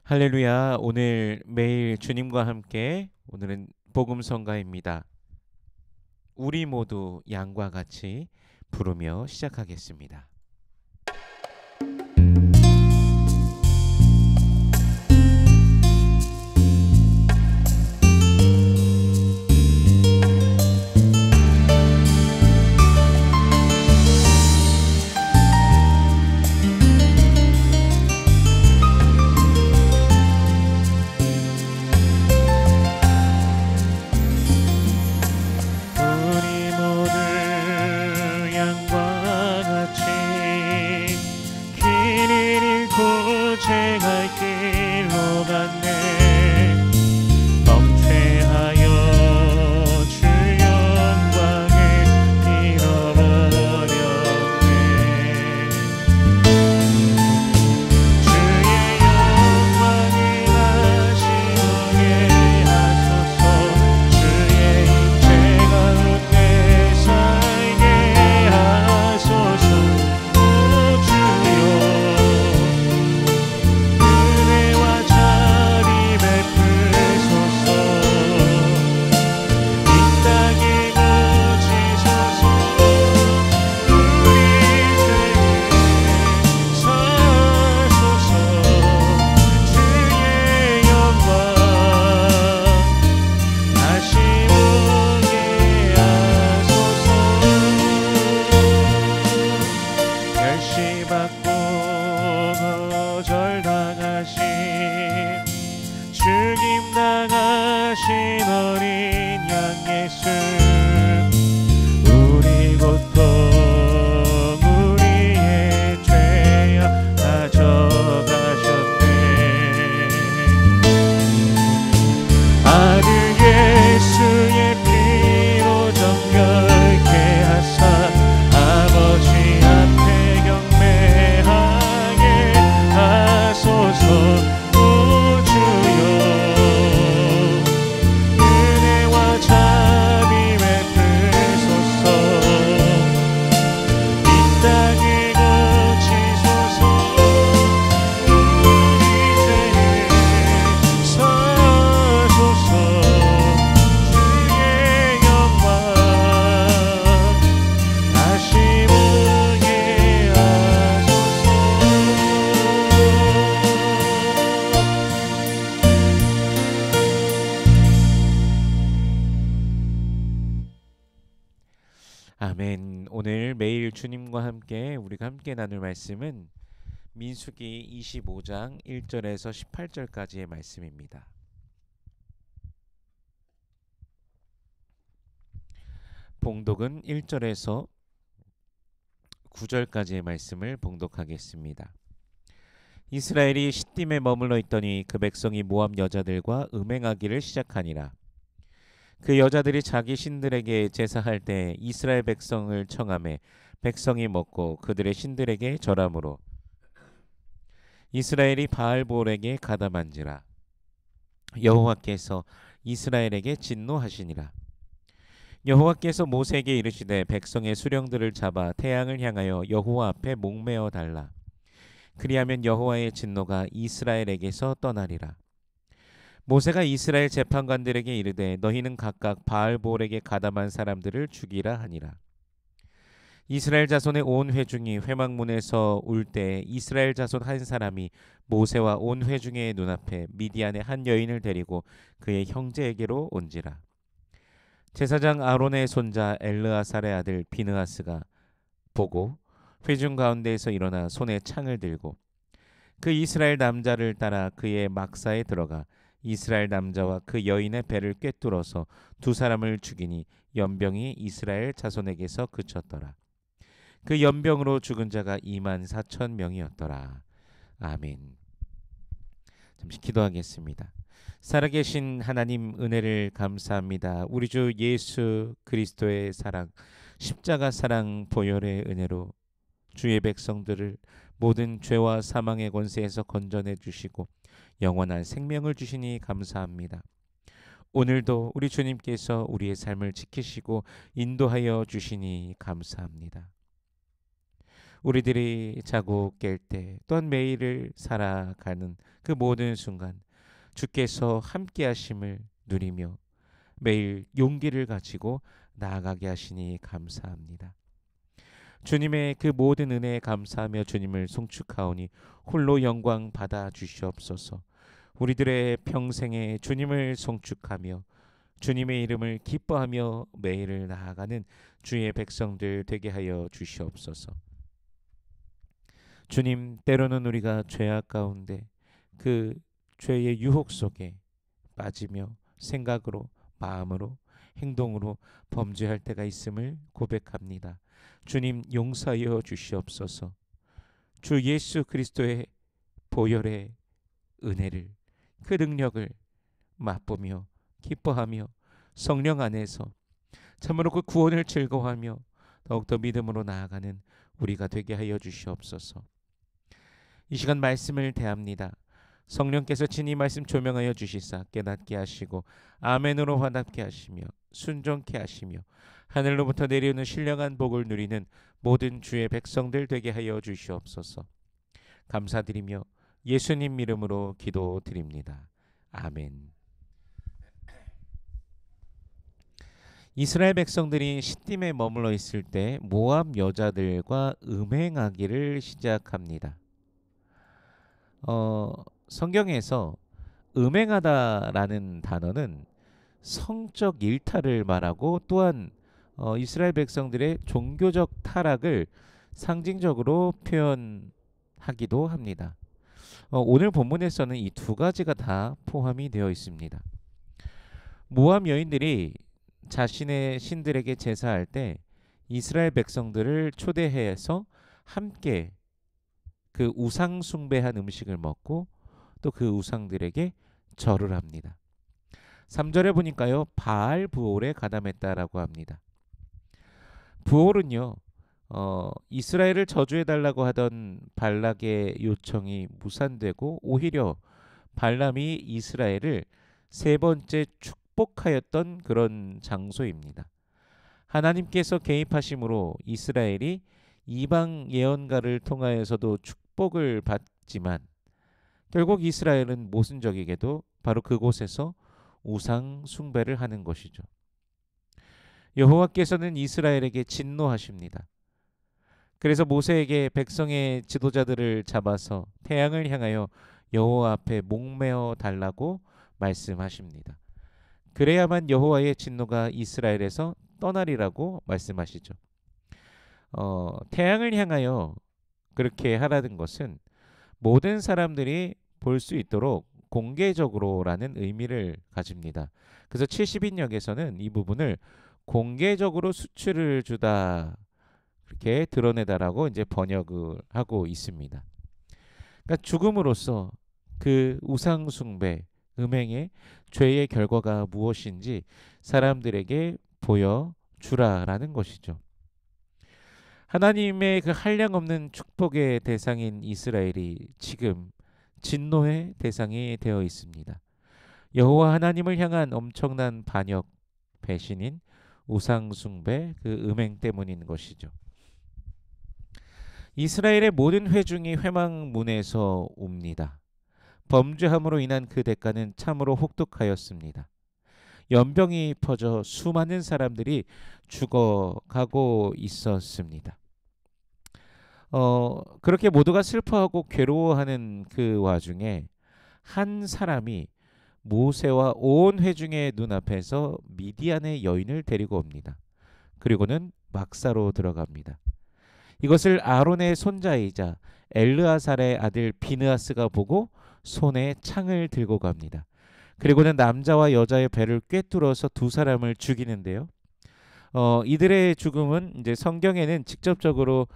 할렐루야. 오늘 매일 주님과 함께 오늘은 복음 성가입니다. 우리 모두 양과 같이 부르며 시작하겠습니다. 우리 모두 양과 같이 길을 잃고 제갈 길로 갔네. 범죄하여 주 영광을 잃어버렸네. 주의 영광을 다시 보게 하소서. 주의 임재 가운데 살게 하소서. 오 주여, 은혜와 자비 베푸소서. 이 땅에 묻히소서. 우리 죄를 사소서. 주의 영광 다시 보게 하소서. 멸시받고 거절당하신 죽임당하신 어린 양 예수, 우리 고통 우리의 죄악 가져가셨네. 아들 예수의 피로 정결케 하사 아버지 앞에 경배하게 하소서. 오 주여, 은혜와 자비 베푸소서. 이 땅에 거치소서. 우리 죄를 사소서. 주의 영광 다시 보게 하소서. 아멘. 오늘 매일 주님과 함께 우리가 함께 나눌 말씀은 민수기 25장 1절에서 18절까지의 말씀입니다. 봉독은 1절에서 9절까지의 말씀을 봉독하겠습니다. 이스라엘이 시딤에 머물러 있더니 그 백성이 모압 여자들과 음행하기를 시작하니라. 그 여자들이 자기 신들에게 제사할 때 이스라엘 백성을 청하매 백성이 먹고 그들의 신들에게 절하므로 이스라엘이 바알볼에게 가담한지라. 여호와께서 이스라엘에게 진노하시니라. 여호와께서 모세에게 이르시되 백성의 수령들을 잡아 태양을 향하여 여호와 앞에 목매어 달라. 그리하면 여호와의 진노가 이스라엘에게서 떠나리라. 모세가 이스라엘 재판관들에게 이르되 너희는 각각 바알볼에게 가담한 사람들을 죽이라 하니라. 이스라엘 자손의 온 회중이 회막문에서 울 때 이스라엘 자손 한 사람이 모세와 온 회중의 눈앞에 미디안의 한 여인을 데리고 그의 형제에게로 온지라. 제사장 아론의 손자 엘르아살의 아들 비느하스가 보고 회중 가운데에서 일어나 손에 창을 들고 그 이스라엘 남자를 따라 그의 막사에 들어가 이스라엘 남자와 그 여인의 배를 꿰뚫어서 두 사람을 죽이니 연병이 이스라엘 자손에게서 그쳤더라. 그 연병으로 죽은 자가 24,000명이었더라. 아멘. 잠시 기도하겠습니다. 살아계신 하나님, 은혜를 감사합니다. 우리 주 예수 그리스도의 사랑, 십자가 사랑 보혈의 은혜로 주의 백성들을 모든 죄와 사망의 권세에서 건져내 주시고 영원한 생명을 주시니 감사합니다. 오늘도 우리 주님께서 우리의 삶을 지키시고 인도하여 주시니 감사합니다. 우리들이 자고 깰 때 또한 매일을 살아가는 그 모든 순간 주께서 함께 하심을 누리며 매일 용기를 가지고 나아가게 하시니 감사합니다. 주님의 그 모든 은혜에 감사하며 주님을 송축하오니 홀로 영광 받아 주시옵소서. 우리들의 평생에 주님을 송축하며 주님의 이름을 기뻐하며 매일을 나아가는 주의 백성들 되게 하여 주시옵소서. 주님, 때로는 우리가 죄악 가운데 그 죄의 유혹 속에 빠지며 생각으로, 마음으로, 행동으로 범죄할 때가 있음을 고백합니다. 주님, 용서하여 주시옵소서. 주 예수 그리스도의 보혈의 은혜를, 그 능력을 맛보며 기뻐하며 성령 안에서 참으로 그 구원을 즐거워하며 더욱더 믿음으로 나아가는 우리가 되게 하여 주시옵소서. 이 시간 말씀을 대합니다. 성령께서 친히 말씀 조명하여 주시사 깨닫게 하시고 아멘으로 화답게 하시며 순종케 하시며 하늘로부터 내려오는 신령한 복을 누리는 모든 주의 백성들 되게 하여 주시옵소서. 감사드리며 예수님 이름으로 기도드립니다. 아멘. 이스라엘 백성들이 시딤에 머물러 있을 때 모압 여자들과 음행하기를 시작합니다. 성경에서 음행하다라는 단어는 성적 일탈을 말하고 또한 이스라엘 백성들의 종교적 타락을 상징적으로 표현하기도 합니다. 오늘 본문에서는 이 두 가지가 다 포함이 되어 있습니다. 모압 여인들이 자신의 신들에게 제사할 때 이스라엘 백성들을 초대해서 함께 그 우상 숭배한 음식을 먹고 또 그 우상들에게 절을 합니다. 3절에 보니까요, 바알 부올에 가담했다라고 합니다. 부올은요, 이스라엘을 저주해달라고 하던 발락의 요청이 무산되고 오히려 발람이 이스라엘을 세 번째 축복하였던 그런 장소입니다. 하나님께서 개입하심으로 이스라엘이 이방 예언가를 통하여서도 축복을 받지만 결국 이스라엘은 모순적이게도 바로 그곳에서 우상 숭배를 하는 것이죠. 여호와께서는 이스라엘에게 진노하십니다. 그래서 모세에게 백성의 지도자들을 잡아서 태양을 향하여 여호와 앞에 목매어 달라고 말씀하십니다. 그래야만 여호와의 진노가 이스라엘에서 떠나리라고 말씀하시죠. 태양을 향하여 그렇게 하라는 것은 모든 사람들이 볼 수 있도록 공개적으로라는 의미를 가집니다. 그래서 70인역에서는 이 부분을 공개적으로 수출을 주다, 그렇게 드러내다라고 이제 번역을 하고 있습니다. 그러니까 죽음으로써 그 우상 숭배, 음행의 죄의 결과가 무엇인지 사람들에게 보여주라라는 것이죠. 하나님의 그 한량없는 축복의 대상인 이스라엘이 지금 진노의 대상이 되어 있습니다. 여호와 하나님을 향한 엄청난 반역, 배신인 우상 숭배, 그 음행 때문인 것이죠. 이스라엘의 모든 회중이 회망문에서 옵니다. 범죄함으로 인한 그 대가는 참으로 혹독하였습니다. 연병이 퍼져 수많은 사람들이 죽어가고 있었습니다. 그렇게 모두가 슬퍼하고 괴로워하는 그 와중에 한 사람이 모세와 온 회중의 눈앞에서 미디안의 여인을 데리고 옵니다. 그리고는 막사로 들어갑니다. 이것을 아론의 손자이자 엘르아살의 아들 비느하스가 보고 손에 창을 들고 갑니다. 그리고는 남자와 여자의 배를 꿰뚫어서 두 사람을 죽이는데요. 이들의 죽음은 이제 성경에는 직접적으로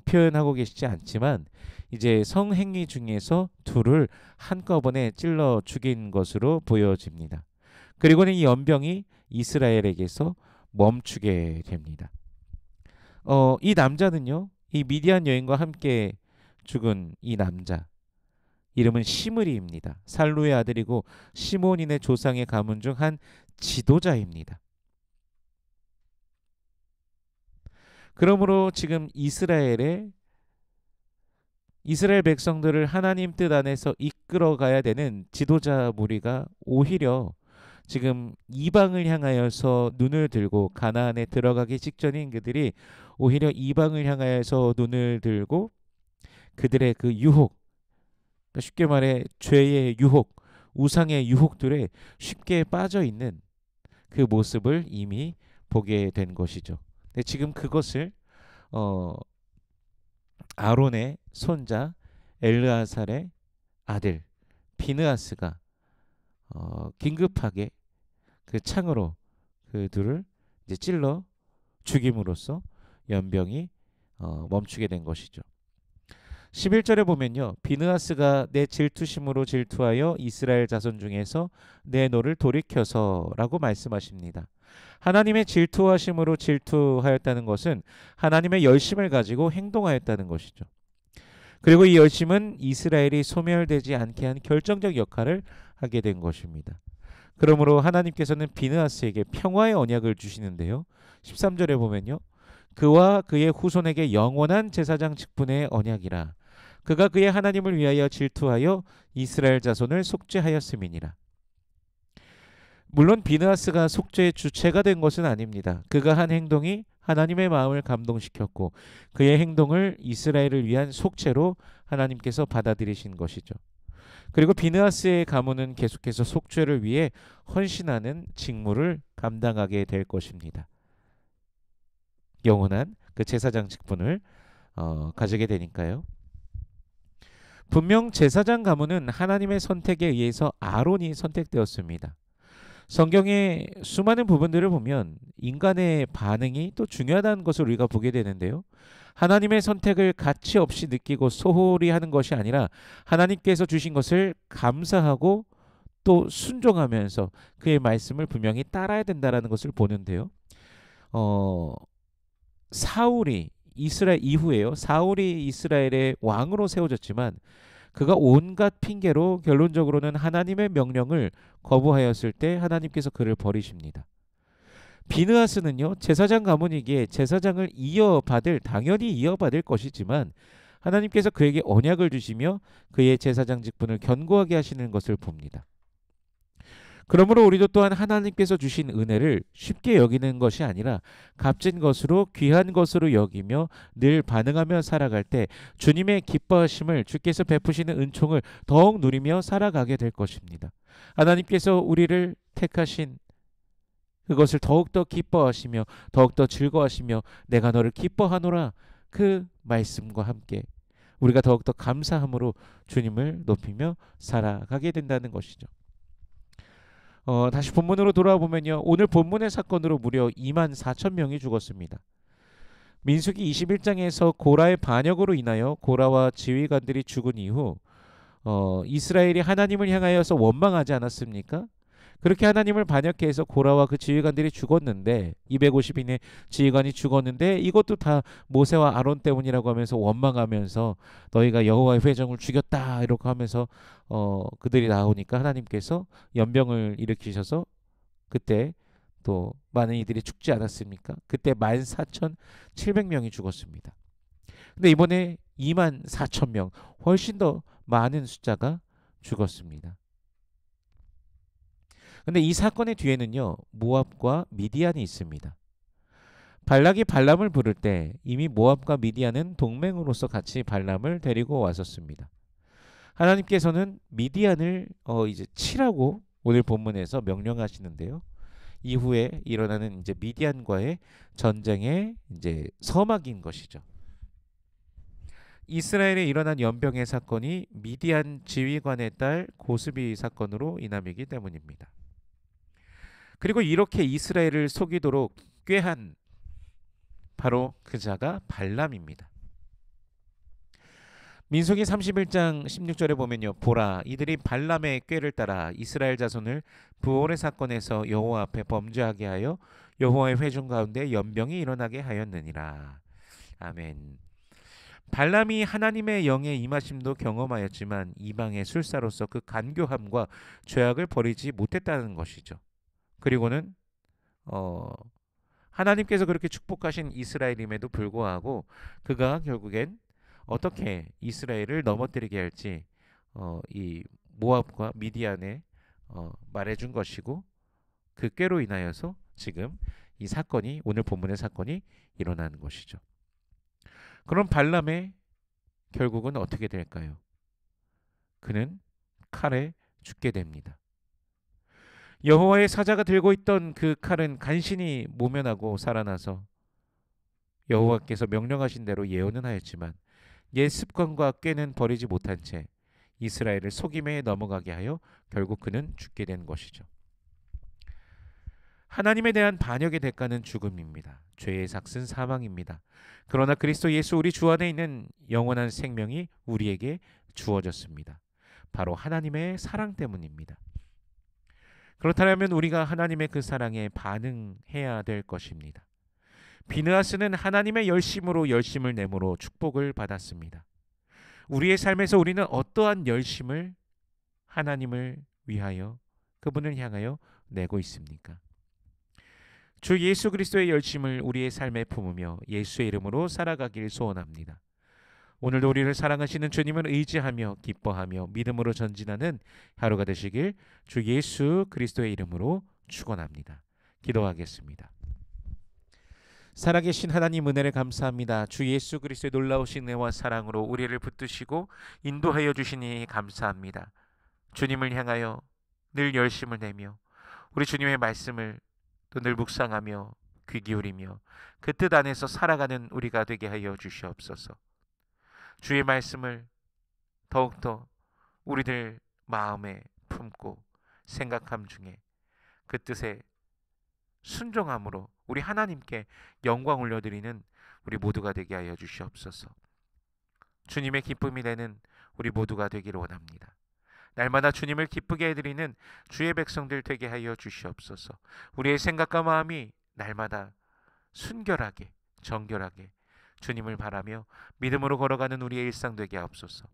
표현하고 계시지 않지만 이제 성행위 중에서 둘을 한꺼번에 찔러 죽인 것으로 보여집니다. 그리고는 이 연병이 이스라엘에게서 멈추게 됩니다. 이 남자는요, 이 미디안 여인과 함께 죽은 이 남자, 이름은 시므리입니다. 살루의 아들이고 시몬인의 조상의 가문 중 한 지도자입니다. 그러므로 지금 이스라엘의 이스라엘 백성들을 하나님 뜻 안에서 이끌어 가야 되는 지도자 무리가 오히려 지금 이방을 향하여서 눈을 들고 가나안에 들어가기 직전인 그들이 오히려 이방을 향하여서 눈을 들고 그들의 그 유혹, 그러니까 쉽게 말해 죄의 유혹, 우상의 유혹들에 쉽게 빠져 있는 그 모습을 이미 보게 된 것이죠. 근데 지금 그것을 어, 아론의 손자 엘르아살의 아들 비느하스가 긴급하게 그 창으로 그 둘을 이제 찔러 죽임으로써 연병이 멈추게 된 것이죠. 11절에 보면요. 비느하스가 내 질투심으로 질투하여 이스라엘 자손 중에서 내 노를 돌이켜서라고 말씀하십니다. 하나님의 질투하심으로 질투하였다는 것은 하나님의 열심을 가지고 행동하였다는 것이죠. 그리고 이 열심은 이스라엘이 소멸되지 않게 한 결정적 역할을 하게 된 것입니다. 그러므로 하나님께서는 비느하스에게 평화의 언약을 주시는데요. 13절에 보면요. 그와 그의 후손에게 영원한 제사장 직분의 언약이라. 그가 그의 하나님을 위하여 질투하여 이스라엘 자손을 속죄하였음이니라. 물론 비느하스가 속죄의 주체가 된 것은 아닙니다. 그가 한 행동이 하나님의 마음을 감동시켰고 그의 행동을 이스라엘을 위한 속죄로 하나님께서 받아들이신 것이죠. 그리고 비느하스의 가문은 계속해서 속죄를 위해 헌신하는 직무를 감당하게 될 것입니다. 영원한 그 제사장 직분을 가지게 되니까요. 분명 제사장 가문은 하나님의 선택에 의해서 아론이 선택되었습니다. 성경의 수많은 부분들을 보면 인간의 반응이 또 중요하다는 것을 우리가 보게 되는데요. 하나님의 선택을 가치 없이 느끼고 소홀히 하는 것이 아니라 하나님께서 주신 것을 감사하고 또 순종하면서 그의 말씀을 분명히 따라야 된다는 것을 보는데요. 사울이 이스라엘 이후에요. 사울이 이스라엘의 왕으로 세워졌지만 그가 온갖 핑계로 결론적으로는 하나님의 명령을 거부하였을 때 하나님께서 그를 버리십니다. 비느하스는요. 제사장 가문이기에 제사장을 당연히 이어받을 것이지만 하나님께서 그에게 언약을 주시며 그의 제사장 직분을 견고하게 하시는 것을 봅니다. 그러므로 우리도 또한 하나님께서 주신 은혜를 쉽게 여기는 것이 아니라 값진 것으로 귀한 것으로 여기며 늘 반응하며 살아갈 때 주님의 기뻐하심을 주께서 베푸시는 은총을 더욱 누리며 살아가게 될 것입니다. 하나님께서 우리를 택하신 그것을 더욱더 기뻐하시며 더욱더 즐거워하시며 내가 너를 기뻐하노라 그 말씀과 함께 우리가 더욱더 감사함으로 주님을 높이며 살아가게 된다는 것이죠. 다시 본문으로 돌아와 보면요. 오늘 본문의 사건으로 무려 2만 4천 명이 죽었습니다. 민수기 21장에서 고라의 반역으로 인하여 고라와 지휘관들이 죽은 이후 이스라엘이 하나님을 향하여서 원망하지 않았습니까? 그렇게 하나님을 반역해서 고라와 그 지휘관들이 죽었는데 250인의 지휘관이 죽었는데 이것도 다 모세와 아론 때문이라고 하면서 원망하면서 너희가 여호와의 회정을 죽였다 이렇게 하면서 그들이 나오니까 하나님께서 연병을 일으키셔서 그때 또 많은 이들이 죽지 않았습니까? 그때 14,700명이 죽었습니다. 근데 이번에 24,000명 훨씬 더 많은 숫자가 죽었습니다. 근데 이 사건의 뒤에는요. 모압과 미디안이 있습니다. 발락이 발람을 부를 때 이미 모압과 미디안은 동맹으로서 같이 발람을 데리고 왔었습니다. 하나님께서는 미디안을 이제 치라고 오늘 본문에서 명령하시는데요. 이후에 일어나는 이제 미디안과의 전쟁의 이제 서막인 것이죠. 이스라엘에 일어난 연병의 사건이 미디안 지휘관의 딸 고스비 사건으로 인함이기 때문입니다. 그리고 이렇게 이스라엘을 속이도록 꾀한 바로 그 자가 발람입니다. 민수기 31장 16절에 보면요. 보라 이들이 발람의 꾀를 따라 이스라엘 자손을 부올의 사건에서 여호와 앞에 범죄하게 하여 여호와의 회중 가운데 연병이 일어나게 하였느니라. 아멘. 발람이 하나님의 영의 임하심도 경험하였지만 이방의 술사로서 그 간교함과 죄악을 버리지 못했다는 것이죠. 그리고는 하나님께서 그렇게 축복하신 이스라엘임에도 불구하고 그가 결국엔 어떻게 이스라엘을 넘어뜨리게 할지 이 모압과 미디안에 말해준 것이고, 그 꾀로 인하여서 지금 이 사건이, 오늘 본문의 사건이 일어나는 것이죠. 그럼 발람의 결국은 어떻게 될까요? 그는 칼에 죽게 됩니다. 여호와의 사자가 들고 있던 그 칼은 간신히 모면하고 살아나서 여호와께서 명령하신 대로 예언은 하였지만 옛 습관과 꾀는 버리지 못한 채 이스라엘을 속임에 넘어가게 하여 결국 그는 죽게 된 것이죠. 하나님에 대한 반역의 대가는 죽음입니다. 죄의 삭은 사망입니다. 그러나 그리스도 예수 우리 주 안에 있는 영원한 생명이 우리에게 주어졌습니다. 바로 하나님의 사랑 때문입니다. 그렇다면 우리가 하나님의 그 사랑에 반응해야 될 것입니다. 비느하스는 하나님의 열심으로 열심을 내므로 축복을 받았습니다. 우리의 삶에서 우리는 어떠한 열심을 하나님을 위하여, 그분을 향하여 내고 있습니까? 주 예수 그리스도의 열심을 우리의 삶에 품으며 예수의 이름으로 살아가길 소원합니다. 오늘도 우리를 사랑하시는 주님을 의지하며 기뻐하며 믿음으로 전진하는 하루가 되시길 주 예수 그리스도의 이름으로 축원합니다. 기도하겠습니다. 살아계신 하나님, 은혜를 감사합니다. 주 예수 그리스도의 놀라우신 은혜와 사랑으로 우리를 붙드시고 인도하여 주시니 감사합니다. 주님을 향하여 늘 열심을 내며 우리 주님의 말씀을 또 늘 묵상하며 귀 기울이며 그 뜻 안에서 살아가는 우리가 되게 하여 주시옵소서. 주의 말씀을 더욱더 우리들 마음에 품고 생각함 중에 그 뜻에 순종함으로 우리 하나님께 영광 올려드리는 우리 모두가 되게 하여 주시옵소서. 주님의 기쁨이 되는 우리 모두가 되기를 원합니다. 날마다 주님을 기쁘게 해드리는 주의 백성들 되게 하여 주시옵소서. 우리의 생각과 마음이 날마다 순결하게 정결하게 주님을 바라며 믿음으로 걸어가는 우리의 일상 되게 하옵소서.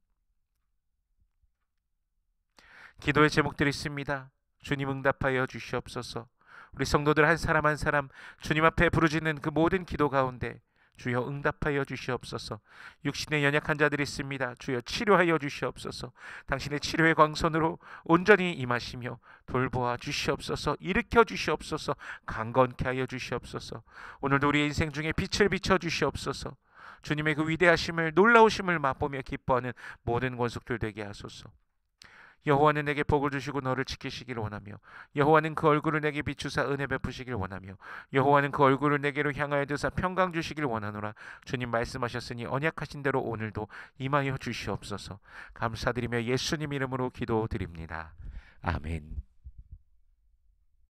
기도의 제목들이 있습니다. 주님 응답하여 주시옵소서. 우리 성도들 한 사람 한 사람 주님 앞에 부르짖는 그 모든 기도 가운데 주여 응답하여 주시옵소서. 육신에 연약한 자들이 있습니다. 주여 치료하여 주시옵소서. 당신의 치료의 광선으로 온전히 임하시며 돌보아 주시옵소서. 일으켜 주시옵소서. 강건케 하여 주시옵소서. 오늘도 우리의 인생 중에 빛을 비춰 주시옵소서. 주님의 그 위대하심을 놀라우심을 맛보며 기뻐하는 모든 권속들 되게 하소서. 여호와는 내게 복을 주시고 너를 지키시기를 원하며 여호와는 그 얼굴을 내게 비추사 은혜 베푸시길 원하며 여호와는 그 얼굴을 내게로 향하여 드사 평강 주시길 원하노라. 주님 말씀하셨으니 언약하신 대로 오늘도 임하여 주시옵소서. 감사드리며 예수님 이름으로 기도드립니다. 아멘.